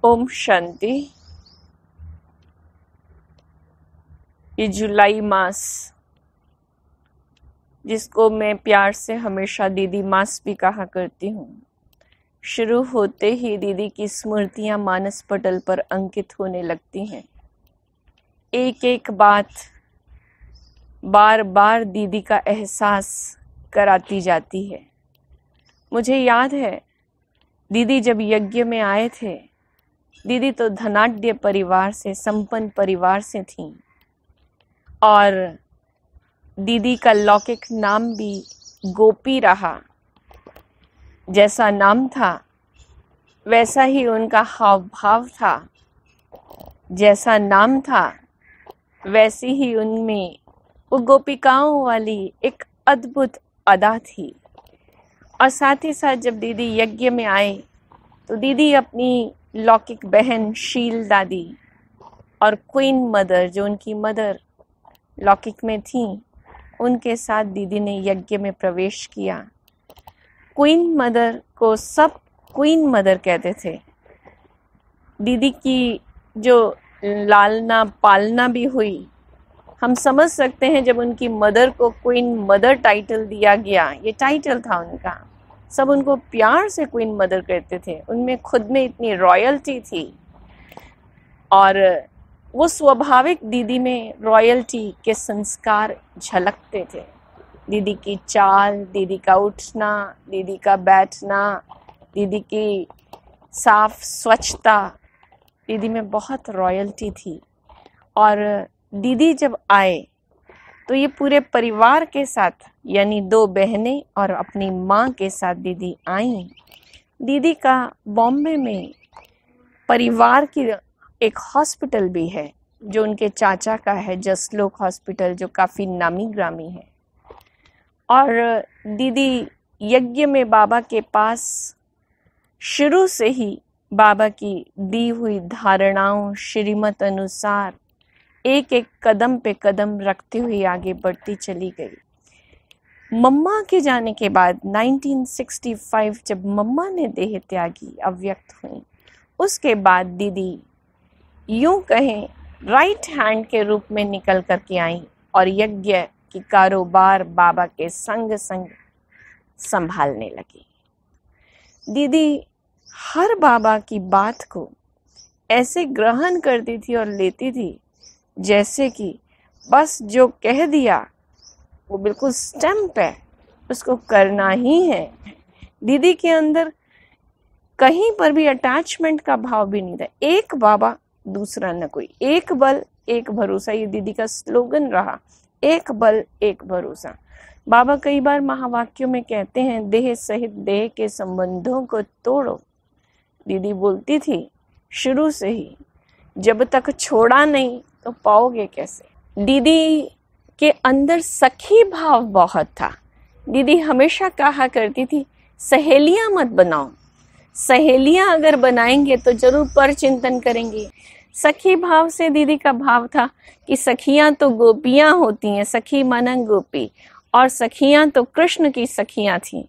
ओम शांति। ये जुलाई मास, जिसको मैं प्यार से हमेशा दीदी मास भी कहा करती हूँ, शुरू होते ही दीदी की स्मृतियाँ मानस पटल पर अंकित होने लगती हैं। एक एक बात बार बार दीदी का एहसास कराती जाती है। मुझे याद है, दीदी जब यज्ञ में आए थे, दीदी तो धनाढ्य परिवार से, संपन्न परिवार से थीं, और दीदी का लौकिक नाम भी गोपी रहा। जैसा नाम था वैसा ही उनका हाव भाव था, जैसा नाम था वैसी ही उनमें वो गोपिकाओं वाली एक अद्भुत अदा थी। और साथ ही साथ जब दीदी यज्ञ में आए तो दीदी अपनी लौकिक बहन शील दादी और क्वीन मदर, जो उनकी मदर लौकिक में थी, उनके साथ दीदी ने यज्ञ में प्रवेश किया। क्वीन मदर को सब क्वीन मदर कहते थे। दीदी की जो लालना पालना भी हुई, हम समझ सकते हैं जब उनकी मदर को क्वीन मदर टाइटल दिया गया, ये टाइटल था उनका, सब उनको प्यार से क्वीन मदर कहते थे। उनमें खुद में इतनी रॉयल्टी थी और वो स्वाभाविक दीदी में रॉयल्टी के संस्कार झलकते थे। दीदी की चाल, दीदी का उठना, दीदी का बैठना, दीदी की साफ स्वच्छता, दीदी में बहुत रॉयल्टी थी। और दीदी जब आए तो ये पूरे परिवार के साथ, यानी 2 बहनें और अपनी माँ के साथ दीदी आई। दीदी का बॉम्बे में परिवार की एक हॉस्पिटल भी है, जो उनके चाचा का है, जसलोक हॉस्पिटल, जो काफ़ी नामी ग्रामी है। और दीदी यज्ञ में बाबा के पास शुरू से ही बाबा की दी हुई धारणाओं, श्रीमत अनुसार एक एक कदम पे कदम रखती हुई आगे बढ़ती चली गई। मम्मा के जाने के बाद 1965 जब मम्मा ने देह त्यागी, अव्यक्त हुई, उसके बाद दीदी यूं कहें राइट हैंड के रूप में निकल कर के आई और यज्ञ की कारोबार बाबा के संग संग संभालने लगी। दीदी हर बाबा की बात को ऐसे ग्रहण करती थी और लेती थी जैसे कि बस जो कह दिया वो बिल्कुल स्टैम्प है, उसको करना ही है। दीदी के अंदर कहीं पर भी अटैचमेंट का भाव भी नहीं था। एक बाबा दूसरा न कोई, एक बल एक भरोसा, ये दीदी का स्लोगन रहा, एक बल एक भरोसा। बाबा कई बार महावाक्यों में कहते हैं, देह सहित देह के संबंधों को तोड़ो। दीदी बोलती थी शुरू से ही, जब तक छोड़ा नहीं तो पाओगे कैसे। दीदी के अंदर सखी भाव बहुत था। दीदी हमेशा कहा करती थी, सहेलियां मत बनाओ, सहेलियां अगर बनाएंगे तो जरूर पर चिंतन करेंगे। सखी भाव से दीदी का भाव था कि सखियां तो गोपियां होती हैं, सखी माना गोपी, और सखियां तो कृष्ण की सखियां थीं।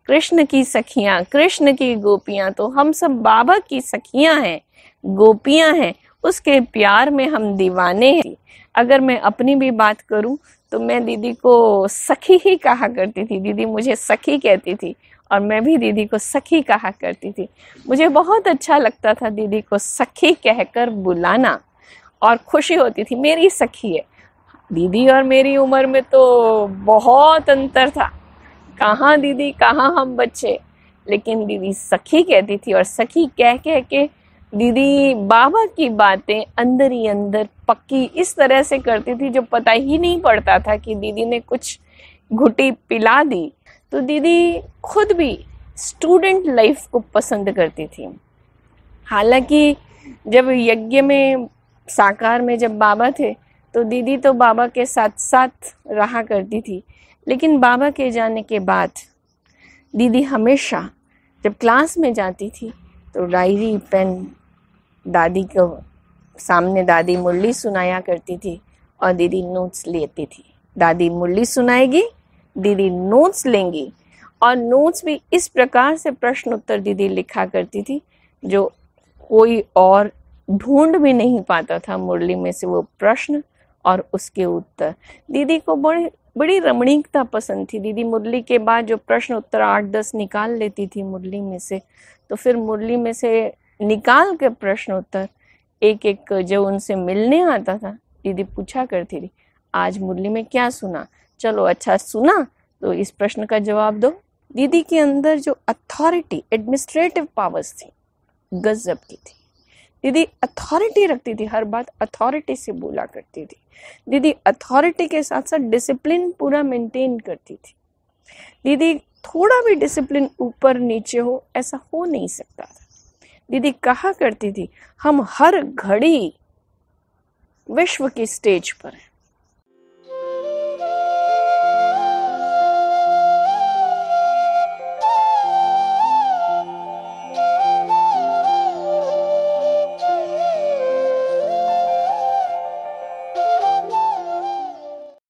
कृष्ण की सखियां, कृष्ण की गोपियां, तो हम सब बाबा की सखियां हैं, गोपियां हैं, उसके प्यार में हम दीवाने हैं। अगर मैं अपनी भी बात करूं तो मैं दीदी को सखी ही कहा करती थी। दीदी मुझे सखी कहती थी और मैं भी दीदी को सखी कहा करती थी। मुझे बहुत अच्छा लगता था दीदी को सखी कहकर बुलाना और खुशी होती थी, मेरी सखी है। दीदी और मेरी उम्र में तो बहुत अंतर था, कहाँ दीदी कहाँ हम बच्चे, लेकिन दीदी सखी कहती थी। और सखी कह कह के दीदी बाबा की बातें अंदर ही अंदर पक्की इस तरह से करती थी, जो पता ही नहीं पड़ता था कि दीदी ने कुछ घुटी पिला दी। तो दीदी खुद भी स्टूडेंट लाइफ को पसंद करती थी। हालांकि जब यज्ञ में साकार में जब बाबा थे तो दीदी तो बाबा के साथ साथ रहा करती थी, लेकिन बाबा के जाने के बाद दीदी हमेशा जब क्लास में जाती थी तो डायरी पेन दादी को सामने, दादी मुरली सुनाया करती थी और दीदी नोट्स लेती थी। दादी मुरली सुनाएगी, दीदी नोट्स लेंगी, और नोट्स भी इस प्रकार से प्रश्न उत्तर दीदी लिखा करती थी जो कोई और ढूंढ भी नहीं पाता था मुरली में से वो प्रश्न और उसके उत्तर। दीदी को बड़ी रमणीकता पसंद थी। दीदी मुरली के बाद जो प्रश्न उत्तर 8-10 निकाल लेती थी मुरली में से, तो फिर मुरली में से निकाल के प्रश्न उत्तर एक एक जो उनसे मिलने आता था, दीदी पूछा करती थी, आज मुरली में क्या सुना? चलो अच्छा सुना तो इस प्रश्न का जवाब दो। दीदी के अंदर जो अथॉरिटी, एडमिनिस्ट्रेटिव पावर्स थी, गजब की थी। दीदी अथॉरिटी रखती थी, हर बात अथॉरिटी से बोला करती थी। दीदी अथॉरिटी के साथ साथ डिसिप्लिन पूरा मेंटेन करती थी। दीदी थोड़ा भी डिसिप्लिन ऊपर नीचे हो ऐसा हो नहीं सकता था। दीदी कहा करती थी, हम हर घड़ी विश्व की स्टेज पर हैं।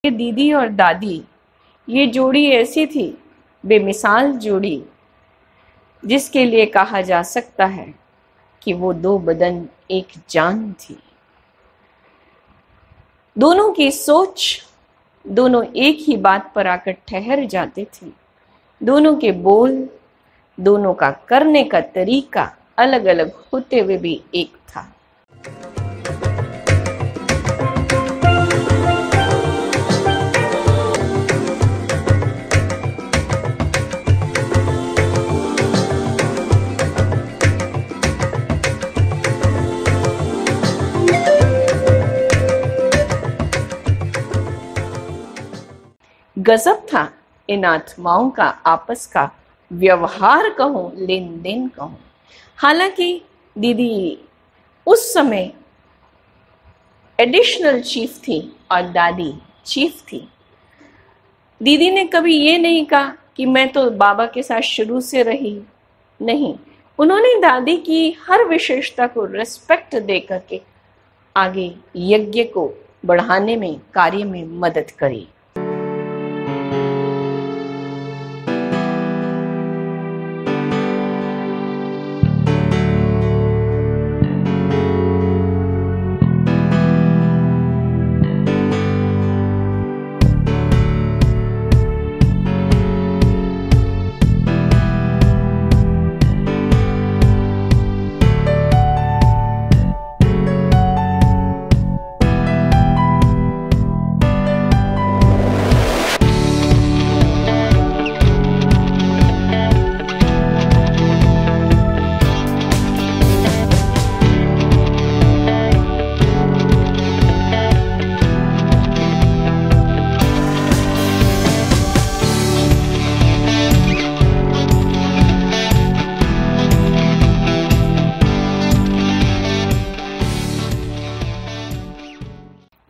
दीदी और दादी, ये जोड़ी ऐसी थी, बेमिसाल जोड़ी, जिसके लिए कहा जा सकता है कि वो दो बदन एक जान थी। दोनों की सोच, दोनों एक ही बात पर आकर ठहर जाते थे। दोनों के बोल, दोनों का करने का तरीका अलग अलग होते हुए भी एक था। गजब था इन आत्माओं का आपस का व्यवहार कहूं, लेन देन कहूं। हालांकि दीदी उस समय एडिशनल चीफ थी और दादी चीफ थी। दीदी ने कभी ये नहीं कहा कि मैं तो बाबा के साथ शुरू से रही, नहीं, उन्होंने दादी की हर विशेषता को रिस्पेक्ट दे करके आगे यज्ञ को बढ़ाने में, कार्य में मदद करी।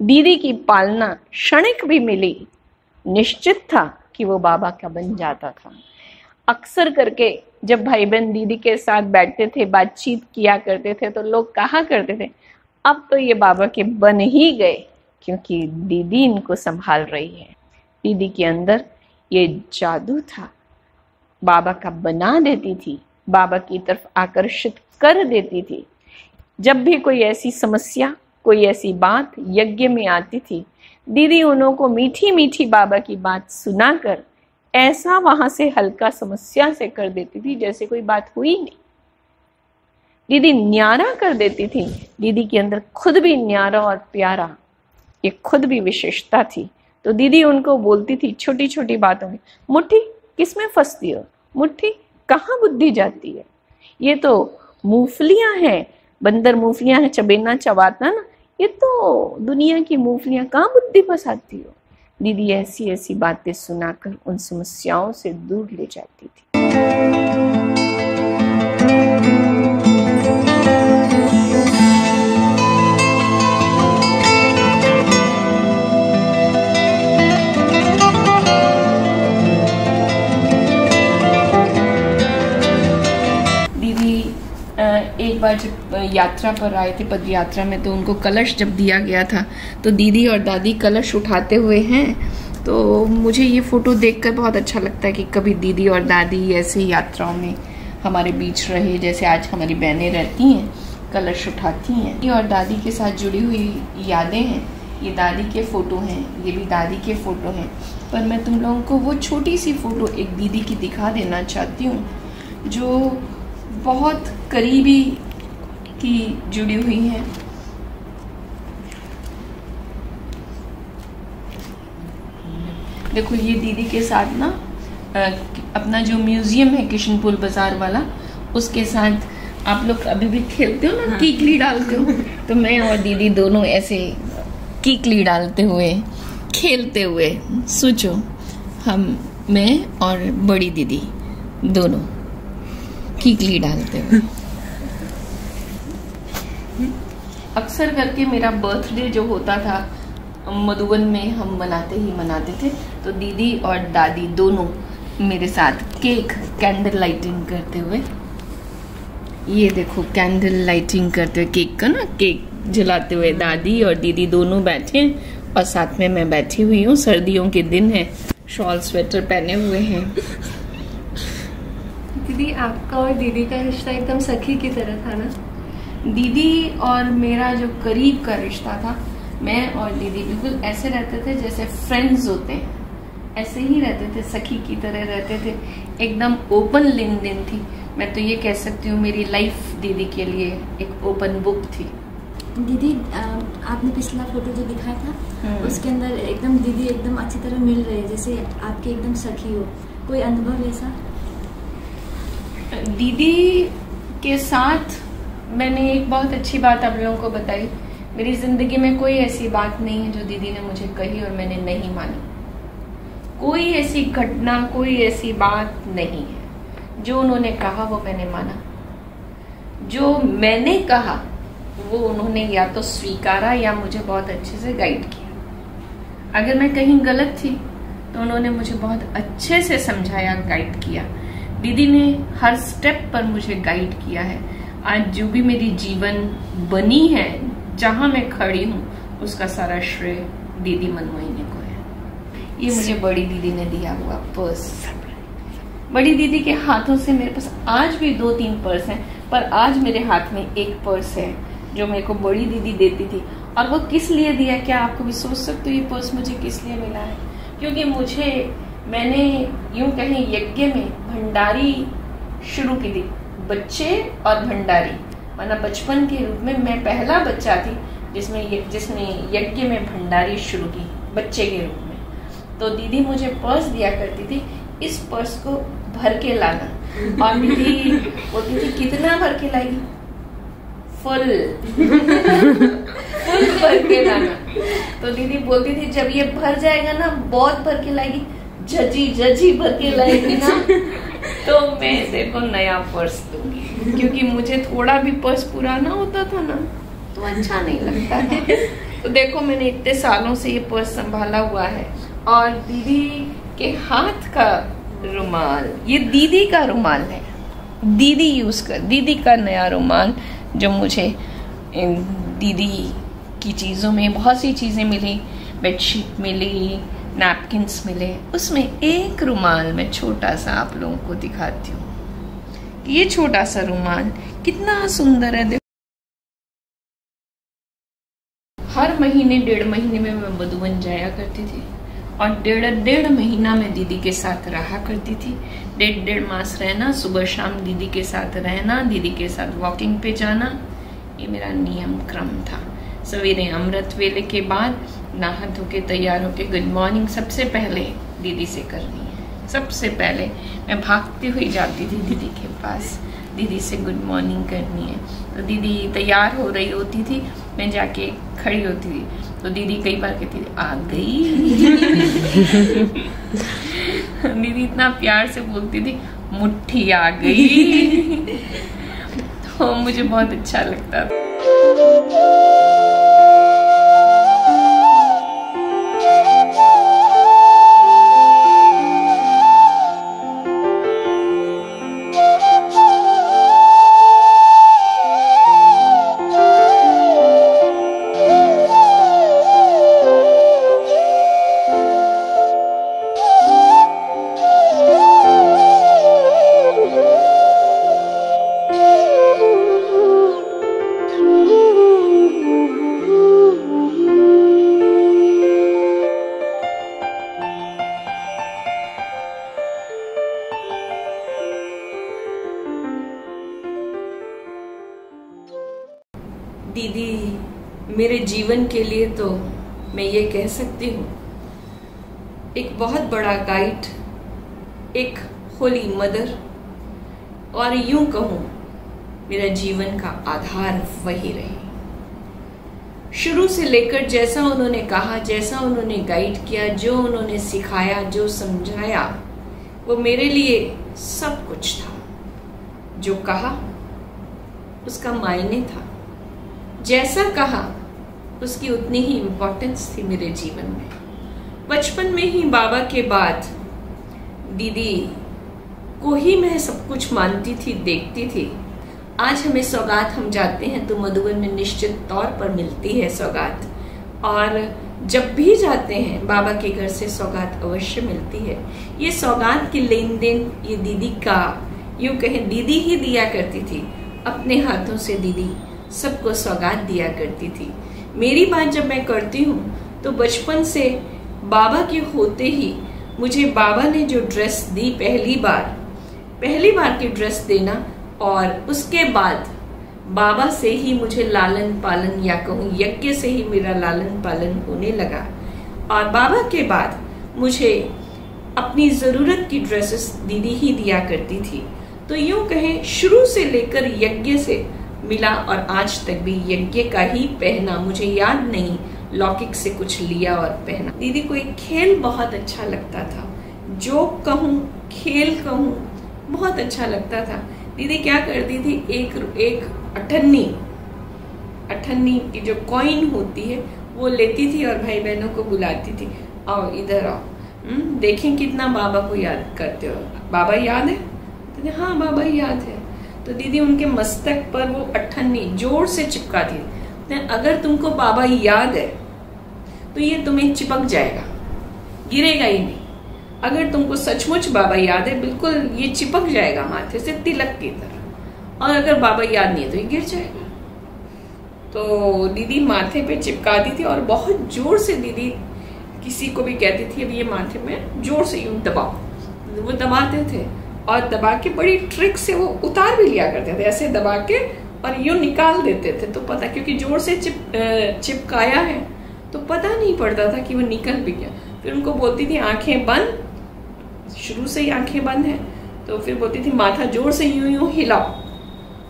दीदी की पालना क्षणिक भी मिली, निश्चित था कि वो बाबा का बन जाता था। अक्सर करके जब भाई बहन दीदी के साथ बैठते थे, बातचीत किया करते थे, तो लोग कहा करते थे, अब तो ये बाबा के बन ही गए, क्योंकि दीदी इनको संभाल रही है। दीदी के अंदर ये जादू था, बाबा का बना देती थी, बाबा की तरफ आकर्षित कर देती थी। जब भी कोई ऐसी समस्या, कोई ऐसी बात यज्ञ में आती थी, दीदी उन्हों को मीठी मीठी बाबा की बात सुनाकर ऐसा वहां से हल्का समस्या से कर देती थी जैसे कोई बात हुई नहीं। दीदी न्यारा कर देती थी। दीदी के अंदर खुद भी न्यारा और प्यारा, ये खुद भी विशेषता थी। तो दीदी उनको बोलती थी छोटी छोटी बातों में, मुट्ठी किसमें फंसती हो, मुट्ठी कहाँ बुद्धि जाती है, ये तो मूंगफलियां हैं, बंदर मूंगफलियां हैं, चबेना चबाता ना, ये तो दुनिया की मूंगफलियां, कहाँ बुद्धि फंसाती हो। दीदी ऐसी ऐसी बातें सुनाकर उन समस्याओं से दूर ले जाती थी। एक बार जब यात्रा पर आए थे, पद यात्रा में, तो उनको कलश जब दिया गया था, तो दीदी और दादी कलश उठाते हुए हैं। तो मुझे ये फ़ोटो देखकर बहुत अच्छा लगता है कि कभी दीदी और दादी ऐसे यात्राओं में हमारे बीच रहे, जैसे आज हमारी बहनें रहती हैं। कलश उठाती हैं। ये और दादी के साथ जुड़ी हुई यादें हैं। ये दादी के फ़ोटो हैं, ये भी दादी के फ़ोटो हैं। पर मैं तुम लोगों को वो छोटी सी फ़ोटो एक दीदी की दिखा देना चाहती हूँ जो बहुत करीबी की जुड़ी हुई हैं। देखो ये दीदी के साथ ना अपना जो म्यूज़ियम है किशनपुर बाज़ार वाला, उसके साथ आप लोग अभी भी खेलते हो ना, हाँ। कीकली डालते हो। तो मैं और दीदी दोनों ऐसे कीकली डालते हुए खेलते हुए, सोचो मैं और बड़ी दीदी दोनों कीकली डालते हुए। अक्सर करके मेरा बर्थडे जो होता था मधुबन में हम मनाते थे, तो दीदी और दादी दोनों मेरे साथ केक कैंडल लाइटिंग करते हुए, ये देखो कैंडल लाइटिंग करते हुए केक का ना, केक जलाते हुए दादी और दीदी दोनों बैठे हैं और साथ में मैं बैठी हुई हूँ। सर्दियों के दिन है, शॉल स्वेटर पहने हुए हैं। दीदी आपका और दीदी का रिश्ता एकदम सखी की तरह था ना? दीदी और मेरा जो करीब का रिश्ता था, मैं और दीदी बिल्कुल ऐसे रहते थे जैसे फ्रेंड्स होते हैं, ऐसे ही रहते थे, सखी की तरह रहते थे। एकदम ओपन लेन देन थी। मैं तो ये कह सकती हूँ मेरी लाइफ दीदी के लिए एक ओपन बुक थी। दीदी आपने पिछला फोटो जो दिखाया था उसके अंदर एकदम दीदी एकदम अच्छी तरह मिल रही है, जैसे आपके एकदम सखी हो। कोई अनुभव ऐसा? दीदी के साथ मैंने एक बहुत अच्छी बात आप लोगों को बताई। मेरी जिंदगी में कोई ऐसी बात नहीं है जो दीदी ने मुझे कही और मैंने नहीं मानी। कोई ऐसी घटना, कोई ऐसी बात नहीं है। जो उन्होंने कहा वो मैंने माना, जो मैंने कहा वो उन्होंने या तो स्वीकारा या मुझे बहुत अच्छे से गाइड किया। अगर मैं कहीं गलत थी तो उन्होंने मुझे बहुत अच्छे से समझाया, गाइड किया। दीदी ने हर स्टेप पर मुझे गाइड किया है। आज जो भी मेरी जीवन बनी है, जहां मैं खड़ी हूँ, उसका सारा श्रेय दीदी मनमोहिनी को है। ये मुझे बड़ी दीदी ने दिया हुआ पर्स। बड़ी दीदी के हाथों से मेरे पास आज भी 2-3 पर्स हैं, पर आज मेरे हाथ में एक पर्स है जो मेरे को बड़ी दीदी देती थी। और वो किस लिए दिया, क्या आपको भी सोच सकते हो ये पर्स मुझे किस लिए मिला है? क्योंकि मैंने यूं कहें यज्ञ में भंडारी शुरू की थी। बच्चे और भंडारी, माना बचपन के रूप में मैं पहला बच्चा थी जिसने यज्ञ में भंडारी शुरू की बच्चे के रूप में। तो दीदी मुझे पर्स दिया करती थी, इस पर्स को भर के लाना। और दीदी बोलती थी कितना भर के लाएगी? फुल भर के लाना। तो दीदी बोलती थी जब ये भर जाएगा ना, बहुत भर के लाएगी, जजी भर के लाएगी ना, तो मैं देखो नया पर्स दूंगी। क्योंकि मुझे थोड़ा भी पर्स पुराना होता था ना तो अच्छा नहीं लगता था। तो देखो मैंने इतने सालों से ये पर्स संभाला हुआ है। और दीदी के हाथ का रुमाल, ये दीदी का रुमाल है, दीदी का नया रुमाल, जो मुझे दीदी की चीज़ों में बहुत सी चीज़ें मिली। बेडशीट मिली, नैपकिन्स मिले, उसमें एक रुमाल मैं छोटा सा आप लोगों को दिखाती हूँ। ये छोटा सा रुमाल कितना सुंदर है। देखो हर महीने 1.5 महीने में मैं मधुबन जाया करती थी और 1.5 महीना मैं दीदी के साथ रहा करती थी। 1.5 मास रहना, सुबह शाम दीदी के साथ रहना, दीदी के साथ वॉकिंग पे जाना, ये मेरा नियम क्रम था। सवेरे अमृत वेले के बाद नहा धो के तैयार होके गुड मॉर्निंग सबसे पहले दीदी से करनी है। सबसे पहले मैं भागती हुई जाती थी दीदी के पास, दीदी से गुड मॉर्निंग करनी है। तो दीदी तैयार हो रही होती थी, मैं जाके खड़ी होती थी, तो दीदी कई बार कहती थी आ गई। दीदी इतना प्यार से बोलती थी मुट्ठी आ गई। तो मुझे बहुत अच्छा लगता था। दीदी मेरे जीवन के लिए तो मैं ये कह सकती हूँ एक बहुत बड़ा गाइड, एक होली मदर, और यूं कहूँ मेरा जीवन का आधार वही रही। शुरू से लेकर जैसा उन्होंने कहा, जैसा उन्होंने गाइड किया, जो उन्होंने सिखाया, जो समझाया, वो मेरे लिए सब कुछ था। जो कहा उसका मायने था, जैसा कहा उसकी उतनी ही इम्पोर्टेंस थी मेरे जीवन में। बचपन में ही बाबा के बाद दीदी को ही मैं सब कुछ मानती थी, देखती थी। आज हमें सौगात, हम जाते हैं तो मधुबन में निश्चित तौर पर मिलती है सौगात, और जब भी जाते हैं बाबा के घर से सौगात अवश्य मिलती है। ये सौगात की लेन देन ये दीदी का, यूं कहें दीदी ही दिया करती थी। अपने हाथों से दीदी सबको सौगात दिया करती थी। मेरी बात जब मैं करती हूँ तो बचपन से बाबा के होते ही मुझे बाबा ने जो ड्रेस दी, पहली बार की ड्रेस देना, और उसके बाद बाबा से ही मुझे लालन पालन, या कहूँ यज्ञ से ही मेरा लालन पालन होने लगा। और बाबा के बाद मुझे अपनी ज़रूरत की ड्रेसेस दीदी ही दिया करती थी। तो यूं कहें शुरू से लेकर यज्ञ से मिला, और आज तक भी यज्ञ का ही पहना। मुझे याद नहीं लौकिक से कुछ लिया और पहना। दीदी को एक खेल बहुत अच्छा लगता था, जो कहूँ खेल कहूँ बहुत अच्छा लगता था। दीदी क्या करती थी, एक अठन्नी की जो कॉइन होती है वो लेती थी और भाई बहनों को बुलाती थी, आओ इधर आओ, देखें कितना बाबा को याद करते हो। बाबा याद है? तो हाँ बाबा याद है। तो दीदी उनके मस्तक पर वो अठन्नी जोर से चिपकाती थी। अगर तुमको बाबा याद है तो ये तुम्हें चिपक जाएगा, गिरेगा ही नहीं। अगर तुमको सचमुच बाबा याद है, बिल्कुल ये चिपक जाएगा माथे से तिलक की तरह। और अगर बाबा याद नहीं है तो ये गिर जाएगा। तो दीदी माथे पे चिपकाती थी, और बहुत जोर से दीदी किसी को भी कहती थी अब ये माथे में जोर से यूं दबाओ। वो दबाते थे, और दबा के बड़ी ट्रिक से वो उतार भी लिया करते थे, ऐसे दबा के और यूं निकाल देते थे। तो पता, क्योंकि जोर से चिपकाया है तो पता नहीं पड़ता था कि वो निकल भी गया। फिर उनको बोलती थी आंखें बंद, शुरू से ही आंखें बंद है, तो फिर बोलती थी माथा जोर से यूं यूं हिलाओ,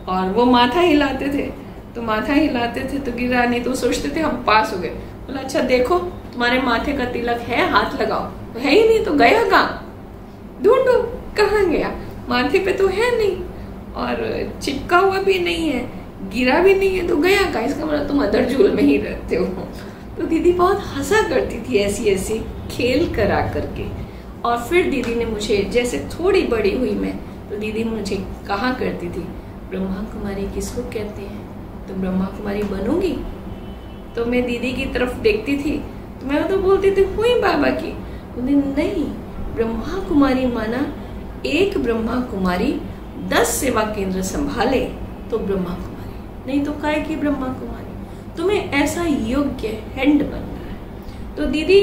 और वो माथा हिलाते थे। तो माथा हिलाते थे तो गिरा नहीं, तो सोचते थे हम पास हो गए। बोला अच्छा देखो तुम्हारे माथे का तिलक है, हाथ लगाओ। तो है ही नहीं, तो गया कहाँ, ढूंढो कहाँ गया, माथे पे तो है नहीं, और चिपका हुआ भी नहीं है, गिरा भी नहीं है, तो गया कहाँ, इसका मतलब तुम अदर झूल में ही रहते हो। तो दीदी बहुत हंसा करती थी ऐसी खेल करा करके। और फिर दीदी ने मुझे, जैसे थोड़ी बड़ी हुई मैं, तो दीदी मुझे कहा करती थी ब्रह्मा कुमारी किसको कहते हैं, तो ब्रह्मा कुमारी बनूंगी। तो मैं दीदी की तरफ देखती थी, तो मैं तो बोलती थी हुई बाबा की। उन्हें नहीं, ब्रह्मा कुमारी माना एक ब्रह्मा कुमारी 10 सेवा केंद्र संभाले तो ब्रह्मा कुमारी, नहीं तो काय की ब्रह्मा कुमारी। तुम्हें ऐसा योग्य हैंड बनना है। तो दीदी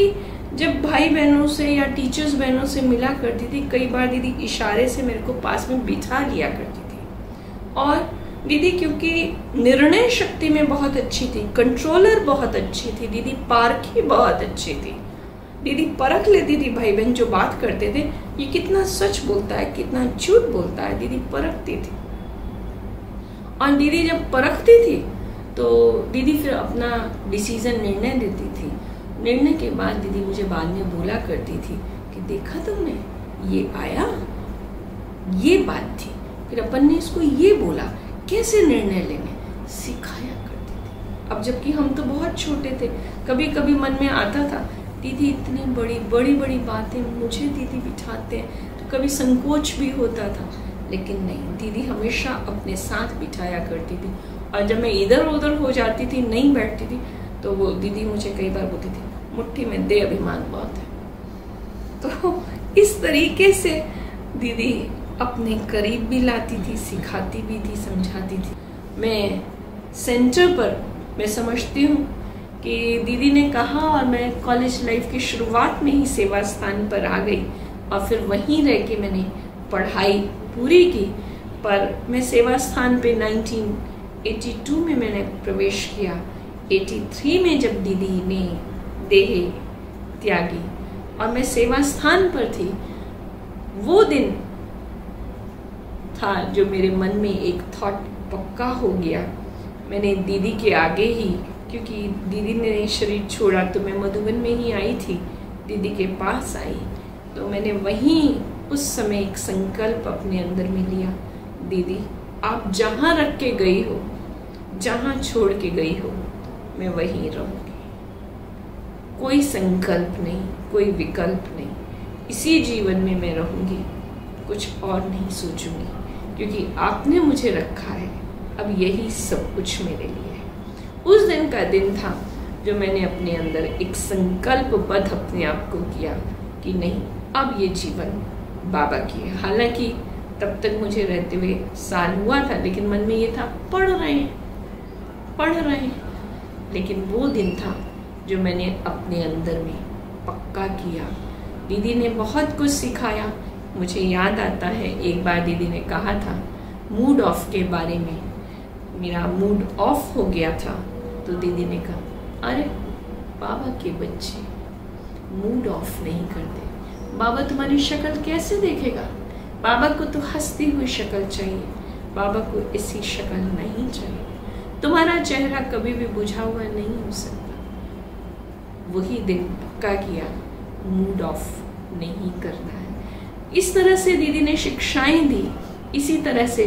जब भाई बहनों से या टीचर्स बहनों से मिला करती थी, कई बार दीदी इशारे से मेरे को पास में बिठा लिया करती थी। और दीदी क्योंकि निर्णय शक्ति में बहुत अच्छी थी, कंट्रोलर बहुत अच्छी थी, दीदी पारखी बहुत अच्छी थी। दीदी परख लेती थी भाई बहन जो बात करते थे, ये कितना सच बोलता है, कितना झूठ बोलता है, दीदी परखती थी। और दीदी जब परखती थी तो दीदी फिर अपना डिसीजन, निर्णय देती थी। निर्णय के बाद दीदी मुझे बाद में बोला करती थी कि देखा तुमने, ये आया, ये बात थी, फिर अपन ने इसको ये बोला, कैसे निर्णय लेने सिखाया करती थी। अब जबकि हम तो बहुत छोटे थे, कभी कभी मन में आता था दीदी इतनी बड़ी बातें मुझे दीदी बिठाते हैं, तो कभी संकोच भी होता था। लेकिन नहीं, दीदी हमेशा अपने साथ बिठाया करती थी। और जब मैं इधर उधर हो जाती थी, नहीं बैठती थी, तो वो दीदी मुझे कई बार बोलती थी मुट्ठी में दे, अभिमान बहुत है। तो इस तरीके से दीदी अपने करीब भी लाती थी, सिखाती भी थी, समझाती थी। मैं सेंटर पर मैं समझती हूँ कि दीदी ने कहा, और मैं कॉलेज लाइफ की शुरुआत में ही सेवा स्थान पर आ गई, और फिर वहीं रह के मैंने पढ़ाई पूरी की। पर मैं सेवा स्थान पे 82 में मैंने प्रवेश किया। 83 में जब दीदी ने देह त्यागी और मैं सेवा स्थान पर थी, वो दिन था जो मेरे मन में एक थॉट पक्का हो गया। मैंने दीदी के आगे ही, क्योंकि दीदी ने शरीर छोड़ा तो मैं मधुबन में ही आई थी, दीदी के पास आई, तो मैंने वहीं उस समय एक संकल्प अपने अंदर में लिया, दीदी आप जहाँ रख के गई हो, जहाँ छोड़ के गई हो, मैं वहीं रहूँगी। कोई संकल्प नहीं, कोई विकल्प नहीं, इसी जीवन में मैं रहूँगी, कुछ और नहीं सोचूंगी, क्योंकि आपने मुझे रखा है, अब यही सब कुछ मेरे लिए है। उस दिन का दिन था जो मैंने अपने अंदर एक संकल्पबद्ध अपने आप को किया कि नहीं, अब ये जीवन बाबा की है। हालांकि तब तक मुझे रहते हुए साल हुआ था, लेकिन मन में ये था पढ़ रहे हैं। लेकिन वो दिन था जो मैंने अपने अंदर में पक्का किया। दीदी ने बहुत कुछ सिखाया। मुझे याद आता है एक बार दीदी ने कहा था मूड ऑफ के बारे में, मेरा मूड ऑफ हो गया था, तो दीदी ने कहा, अरे बाबा के बच्चे मूड ऑफ नहीं करते, बाबा तुम्हारी शक्ल कैसे देखेगा, बाबा को तो हंसती हुई शक्ल चाहिए, बाबा को ऐसी शक्ल नहीं चाहिए, तुम्हारा चेहरा कभी भी बुझा हुआ नहीं हो सकता। वही दिन पक्का किया, मूड ऑफ नहीं करना है। इस तरह से दीदी ने शिक्षाएं दी। इसी तरह से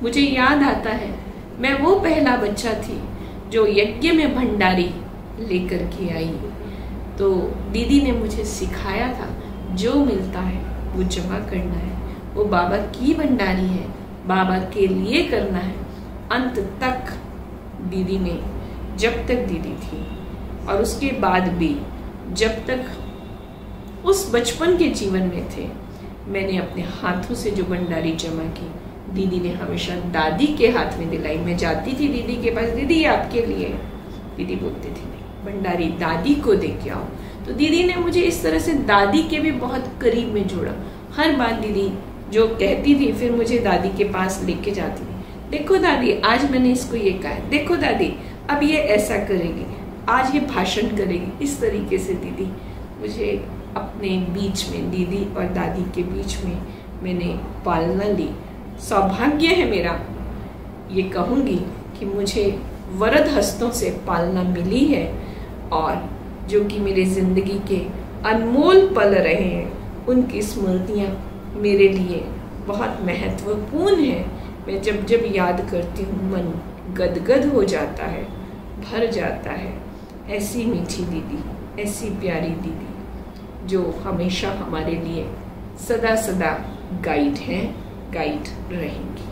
मुझे याद आता है, मैं वो पहला बच्चा थी जो यज्ञ में भंडारी लेकर के आई, तो दीदी ने मुझे सिखाया था जो मिलता है वो जमा करना है, वो बाबा की भंडारी है, बाबा के लिए करना है। अंत तक दीदी ने, जब तक दीदी थी और उसके बाद भी, जब तक उस बचपन के जीवन में थे, मैंने अपने हाथों से जो भंडारी जमा की, दीदी ने हमेशा दादी के हाथ में दिलाई। मैं जाती थी दीदी के पास, दीदी आपके लिए, दीदी बोलती थी भंडारी दादी को दे के आओ। तो दीदी ने मुझे इस तरह से दादी के भी बहुत करीब में जोड़ा। हर बात दीदी जो कहती थी, फिर मुझे दादी के पास लेके जाती थी, देखो दादी आज मैंने इसको ये कहा है, देखो दादी अब ये ऐसा करेगी, आज ये भाषण करेगी। इस तरीके से दीदी मुझे अपने बीच में, दीदी और दादी के बीच में मैंने पालना ली। सौभाग्य है मेरा, ये कहूँगी कि मुझे वरद हस्तों से पालना मिली है, और जो कि मेरे जिंदगी के अनमोल पल रहे हैं, उनकी स्मृतियाँ मेरे लिए बहुत महत्वपूर्ण है। मैं जब जब याद करती हूँ मन गदगद हो जाता है, भर जाता है। ऐसी मीठी दीदी, ऐसी प्यारी दीदी जो हमेशा हमारे लिए सदा सदा गाइड हैं, गाइड रहेंगी।